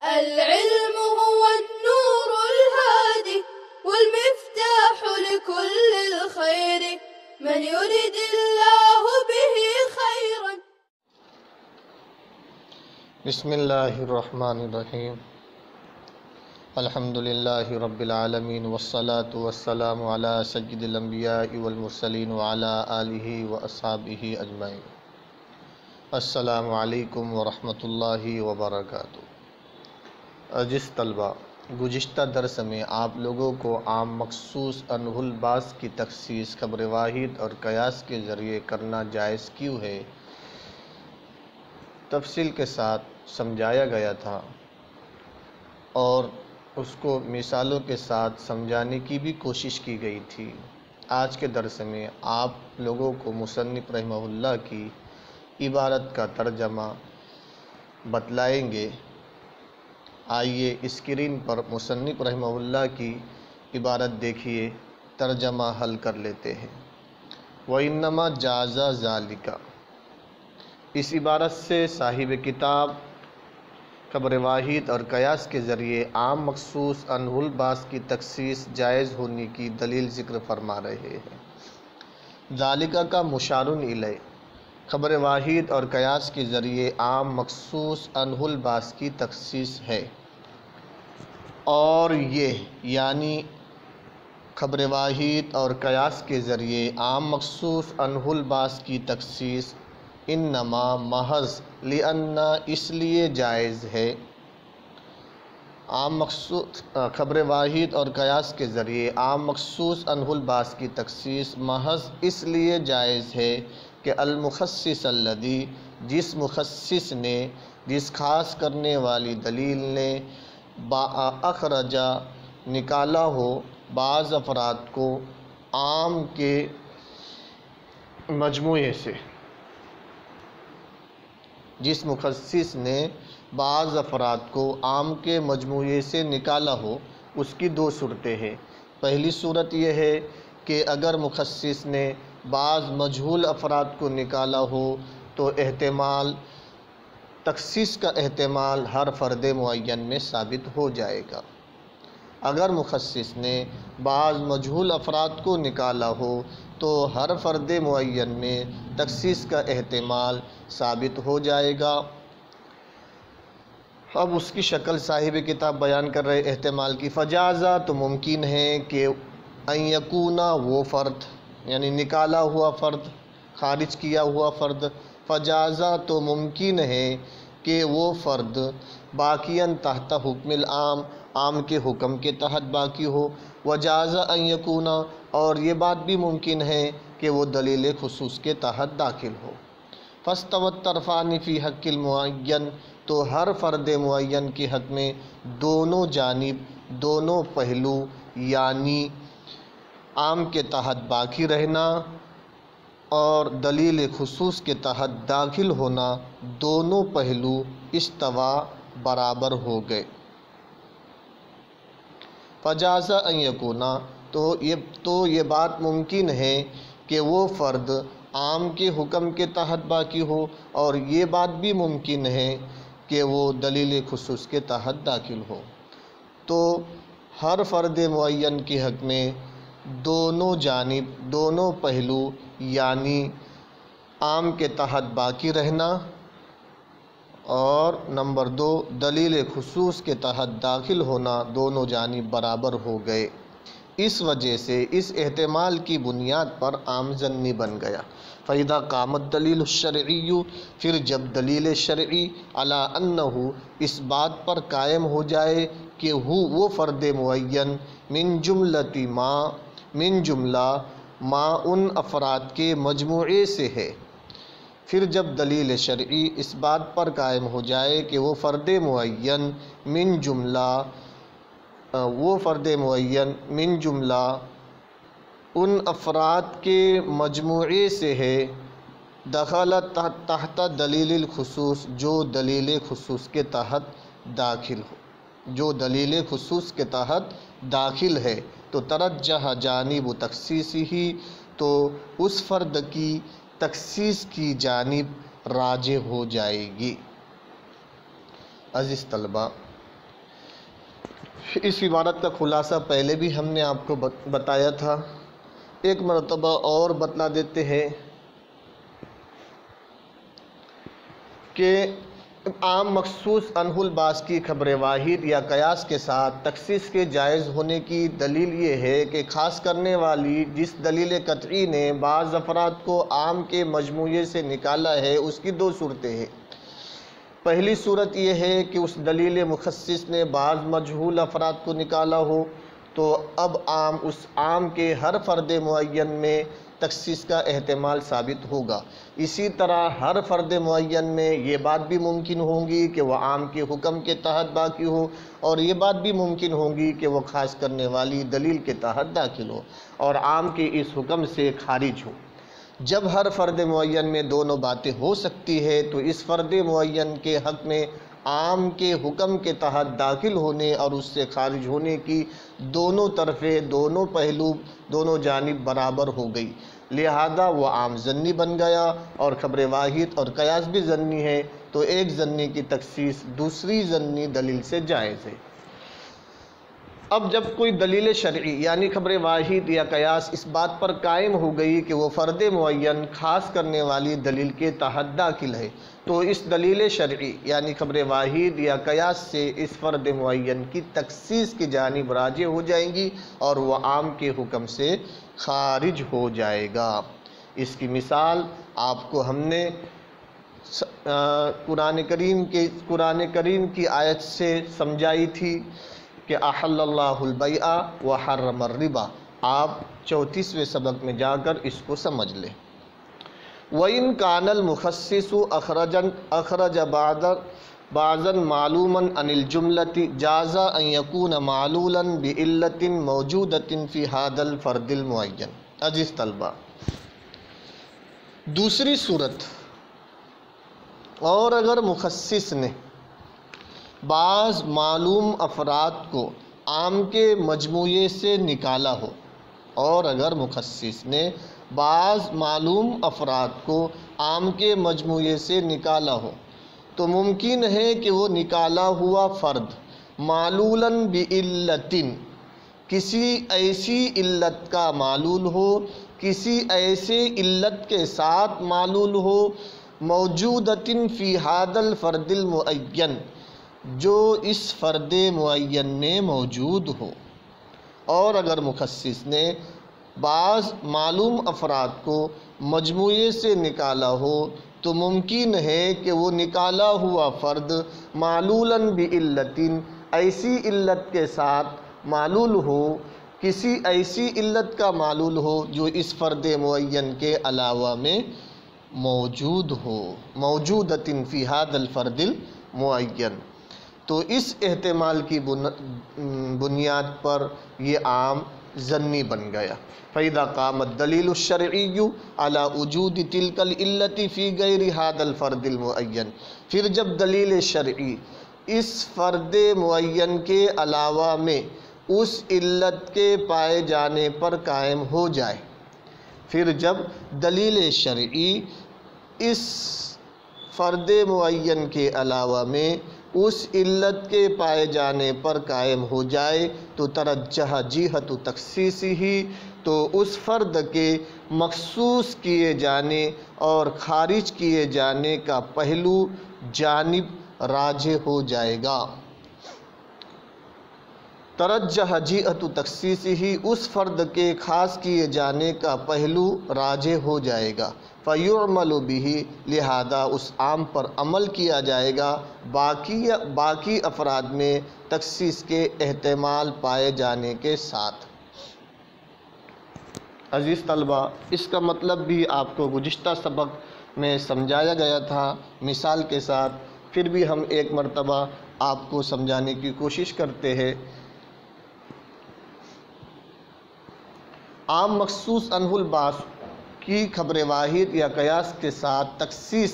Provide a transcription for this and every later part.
العلم هو النور الهادي والمفتاح لكل الخير من يرد الله به خيرا. بسم اللہ الرحمن الرحیم. الحمد للہ رب العالمین والصلاة والسلام علی سید الانبیاء والمرسلین وعلی آلہ واصحابہ اجمعین. السلام علیکم ورحمۃ اللہ وبرکاتہ. عزیز طلبہ، گزشتہ درس میں آپ لوگوں کو عام مخصوص انہ الباس کی تخصیص خبر واحد اور قیاس کے ذریعے کرنا جائز کیوں ہے تفصیل کے ساتھ سمجھایا گیا تھا، اور اس کو مثالوں کے ساتھ سمجھانے کی بھی کوشش کی گئی تھی. آج کے درس میں آپ لوگوں کو مصنف رحمہ اللہ کی عبارت کا ترجمہ بتلائیں گے. آئیے اسکرین پر مصنف رحمہ اللہ کی عبارت دیکھیے، ترجمہ حل کر لیتے ہیں. وَإِنَّمَا جَازَ ذَلِكَ. اس عبارت سے صاحب کتاب خبر واحد اور قیاس کے ذریعے عام مخصوص انہ الباس کی تخصیص جائز ہونے کی دلیل ذکر فرما رہے ہیں. ذالکہ کا مشار الیہ خبر واحد اور قیاس کے ذریعے عام مخصوص انہ الباس کی تخصیص ہے، اور یہ یعنی خبر واحد اور قیاس کے ذریعے عام مخصوص انہ الباس کی تخصیص انما محض لأن اس لیے جائز ہے. عام مخصوص خبر واحد اور قیاس کے ذریعے عام مخصوص انہ الباس کی تخصیص محض اس لیے جائز ہے کہ المخصص الذی جس مخصص نے، جس خاص کرنے والی دلیل نے اخرجہ نکالا ہو بعض افراد کو عام کے مجموعے سے. جس مخصص نے بعض افراد کو عام کے مجموعے سے نکالا ہو، اس کی دو صورتیں ہیں. پہلی صورت یہ ہے کہ اگر مخصص نے بعض مجہول افراد کو نکالا ہو تو احتمال تخصیص کا احتمال ہر فرد معین میں ثابت ہو جائے گا. اگر مخصص نے بعض مجہول افراد کو نکالا ہو تو ہر فرد معین میں تخصیص کا احتمال ثابت ہو جائے گا. اب اس کی شکل صاحب کتاب بیان کر رہے احتمال کی. فجازہ تو ممکن ہے کہ ان یکونا وہ فرد، یعنی نکالا ہوا فرد، خارج کیا ہوا فرد. فجازہ تو ممکن ہے کہ وہ فرد باقیاً تحت حکم العام، عام کے حکم کے تحت باقی ہو. وجازہ ان یکونا، اور یہ بات بھی ممکن ہے کہ وہ دلیل خصوص کے تحت داخل ہو. فاستوت طرفان فی حق المعین، تو ہر فرد معین کے حق میں دونوں جانب، دونوں پہلو، یعنی عام کے تحت باقی رہنا اور دلیل خصوص کے تحت داخل ہونا، دونوں پہلو استوا برابر ہو گئے. فجازہ ان یکونا، تو یہ بات ممکن ہے کہ وہ فرد عام کے حکم کے تحت باقی ہو، اور یہ بات بھی ممکن ہے کہ وہ دلیل خصوص کے تحت داخل ہو. تو ہر فرد معین کے حق میں دونوں جانب، دونوں پہلو، یعنی عام کے تحت باقی رہنا اور نمبر 2 دلیل خصوص کے تحت داخل ہونا، دونوں جانب برابر ہو گئے. اس وجہ سے اس احتمال کی بنیاد پر عام ضنی بن گیا. فَإِذَا قَامَتْ دلیل الشرعی، پھر جب دلیل شرعی علی انہ اس بات پر قائم ہو جائے کہ وہ فرد معین من جملہ ما ان افراد کے مجموعے سے ہے. پھر جب دلیل شرعی اس بات پر قائم ہو جائے کہ وہ فرد معین من جملہ ان افراد کے مجموعے سے ہے، دخلت تحت دلیل الخصوص، جو دلیل خصوص کے تحت داخل ہے، تو ترجح جانب تخصیصی ہی، تو اس فرد کی تخصیص کی جانب راجح ہو جائے گی. عزیز طلبہ، اس عبارت کا خلاصہ پہلے بھی ہم نے آپ کو بتایا تھا، ایک مرتبہ اور بتلا دیتے ہیں کہ عام مخصوص عنہ الباس کی خبر واحد یا قیاس کے ساتھ تخصیص کے جائز ہونے کی دلیل یہ ہے کہ خاص کرنے والی جس دلیل قطعی نے بعض افراد کو عام کے مجموعے سے نکالا ہے اس کی دو صورتیں ہیں۔ پہلی صورت یہ ہے کہ اس دلیل مخصص نے بعض مجہول افراد کو نکالا ہو تو اب اس عام کے ہر فرد معین میں تخصیص کا احتمال ثابت ہوگا۔ اسی طرح ہر فرد معین میں یہ بات بھی ممکن ہوگی کہ وہ عام کے حکم کے تحت باقی ہو، اور یہ بات بھی ممکن ہوگی کہ وہ خاص کرنے والی دلیل کے تحت داخل ہو اور عام کے اس حکم سے خارج ہو۔ جب ہر فرد معین میں دونوں باتیں ہو سکتی ہے تو اس فرد معین کے حق میں عام کے حکم کے تحت داخل ہونے اور اس سے خارج ہونے کی دونوں طرفیں، دونوں پہلو، دونوں جانب برابر ہو گئی، لہذا وہ عام ضنی بن گیا اور خبر واحد اور قیاس بھی ضنی ہے، تو ایک ضنی کی تخصیص دوسری ضنی دلیل سے جائز ہے۔ اب جب کوئی دلیل شرعی یعنی خبر واحد یا قیاس اس بات پر قائم ہو گئی کہ وہ فرد معین خاص کرنے والی دلیل کے تحت داخل ہے، تو اس دلیل شرعی یعنی خبر واحد یا قیاس سے اس فرد معین کی تخصیص کی جانب راجع ہو جائیں گی اور وہ عام کے حکم سے خارج ہو جائے گا۔ اس کی مثال آپ کو ہم نے قرآن کریم کی آیت سے سمجھائی تھی کہ احل اللہ البیع وحرم الربا۔ آپ 34ویں سبق میں جا کر اس کو سمجھ لیں۔ وَإِن كَانَ الْمُخَصِّصُ أَخْرَجَ بَعْضًا مَعْلُومًا عَنِ الْجُمْلَةِ جَازَ أَن يَكُونَ مَعْلُولًا بِعِلَّةٍ مَوْجُودَةٍ فِي هَذَا الْفَرْدِ الْمُعَيَّنِ۔ عزیز طلبہ، دوسری صورت، اور اگر مخصص نے بعض معلوم افراد کو عام کے مجموعے سے نکالا ہو، اور اگر مخصص نے بعض معلوم افراد کو عام کے مجموعے سے نکالا ہو تو ممکن ہے کہ وہ نکالا ہوا فرد معلولاً بعلتٍ کسی ایسی علت کا معلول ہو، کسی ایسے علت کے ساتھ معلول ہو، موجودۃ فی ھذا الفرد المعین جو اس فرد معین میں موجود ہو۔ اور اگر مخصص نے بعض معلوم افراد کو مجموعے سے نکالا ہو تو ممکن ہے کہ وہ نکالا ہوا فرد معلولاً بعلۃ ایسی علت کے ساتھ معلول ہو، کسی ایسی علت کا معلول ہو جو اس فرد معین کے علاوہ میں موجود ہو، موجودۃ فی ھذا الفرد المعین۔ تو اس احتمال کی بنیاد پر یہ عام ضنی بن گیا۔ فَإِذَا قَامَ الدَّلِيلُ الشَّرْعِيُّ عَلَى وُجُودِ تِلْكَ الْعِلَّةِ فِي غَيْرِ هَذَا الْفَرْدِ الْمُعَيَّنِ، پھر جب دلیل شرعی اس فرد معین کے علاوہ میں اس علت کے پائے جانے پر قائم ہو جائے، پھر جب دلیل شرعی اس فرد معین کے علاوہ میں اس علت کے پائے جانے پر قائم ہو جائے تو ترجح جہت تخصیصہ، تو اس فرد کے مخصوص کیے جانے اور خارج کیے جانے کا پہلو جانب راجح ہو جائے گا۔ ترجح جہت تخصیصہ، اس فرد کے خاص کیے جانے کا پہلو راجح ہو جائے گا۔ فَيُعْمَلُ بِهِ، لہذا اس عام پر عمل کیا جائے گا باقی افراد میں تخصیص کے احتمال پائے جانے کے ساتھ۔ عزیز طلبہ، اس کا مطلب بھی آپ کو گزشتہ سبق میں سمجھایا گیا تھا مثال کے ساتھ، پھر بھی ہم ایک مرتبہ آپ کو سمجھانے کی کوشش کرتے ہیں۔ عام مخصوص عنہ الباس کی خبر واحد یا قیاس کے ساتھ تخصیص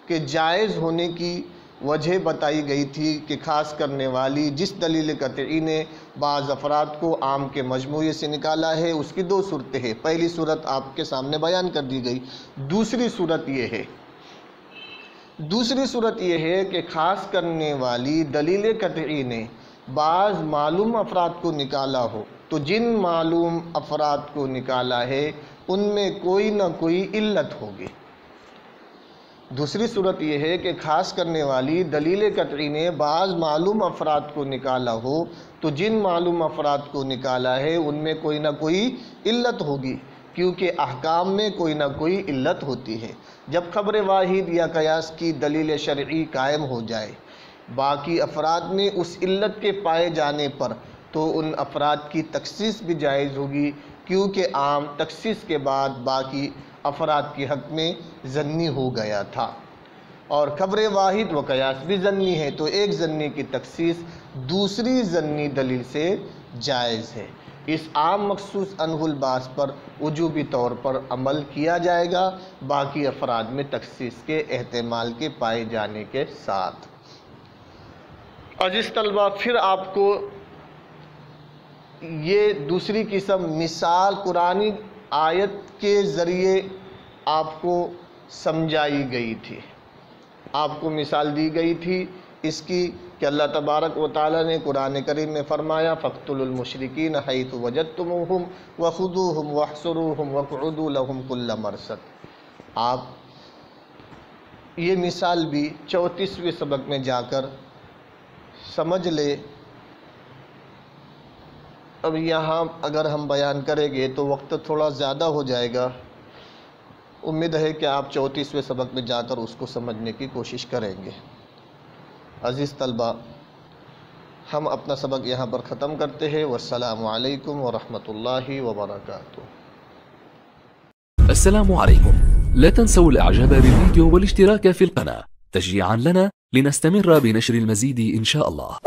کے جائز ہونے کی وجہ بتائی گئی تھی کہ خاص کرنے والی جس دلیل قطعی نے بعض افراد کو عام کے مجموعے سے نکالا ہے اس کی دو صورتیں ہیں۔ پہلی صورت آپ کے سامنے بیان کر دی گئی، دوسری صورت یہ ہے کہ خاص کرنے والی دلیل قطعی نے بعض معلوم افراد کو نکالا ہو تو جن معلوم افراد کو نکالا ہے ان میں کوئی نہ کوئی علت ہوگی۔ دوسری صورت یہ ہے کہ خاص کرنے والی دلیل قطعی نے بعض معلوم افراد کو نکالا ہو تو جن معلوم افراد کو نکالا ہے ان میں کوئی نہ کوئی علت ہوگی، کیونکہ احکام میں کوئی نہ کوئی علت ہوتی ہے۔ جب خبر واحد یا قیاس کی دلیل شرعی قائم ہو جائے باقی افراد میں اس علت کے پائے جانے پر تو ان افراد کی تخصیص بھی جائز ہوگی، کیونکہ عام تخصیص کے بعد باقی افراد کے حق میں ظنی ہو گیا تھا، اور خبر واحد و قیاس بھی ظنی ہے تو ایک ظنی کی تخصیص دوسری ظنی دلیل سے جائز ہے۔ اس عام مخصوص عنہ الباس پر وجوبی طور پر عمل کیا جائے گا باقی افراد میں تخصیص کے احتمال کے پائے جانے کے ساتھ۔ عزیز طلبہ، پھر آپ کو یہ دوسری قسم مثال قرآنی آیت کے ذریعے آپ کو سمجھائی گئی تھی، آپ کو مثال دی گئی تھی اس کی کہ اللہ تبارک و تعالیٰ نے قرآن کریم میں فرمایا فَاقْتُلُوا الْمُشْرِكِينَ حَيْثُ وَجَدتُّمُوهُمْ وَخُذُوهُمْ وَاحْصُرُوهُمْ وَاقْعُدُوا لَهُمْ كُلَّ مَرْصَدٍ۔ آپ یہ مثال بھی 34ویں سبق میں جا کر سمجھ لے۔ اب یہاں اگر ہم بیان کریں گے تو وقت تھوڑا زیادہ ہو جائے گا، امید ہے کہ آپ 34ویں سبق میں جا کر اس کو سمجھنے کی کوشش کریں گے۔ عزیز طلبہ، ہم اپنا سبق یہاں پر ختم کرتے ہیں۔ والسلام علیکم ورحمۃ اللہ وبرکاتہ۔ السلام عليكم. لا تنسوا الاعجاب بالفيديو والاشتراك في القناة تشجيعا لنا لنستمر بنشر المزيد إن شاء الله.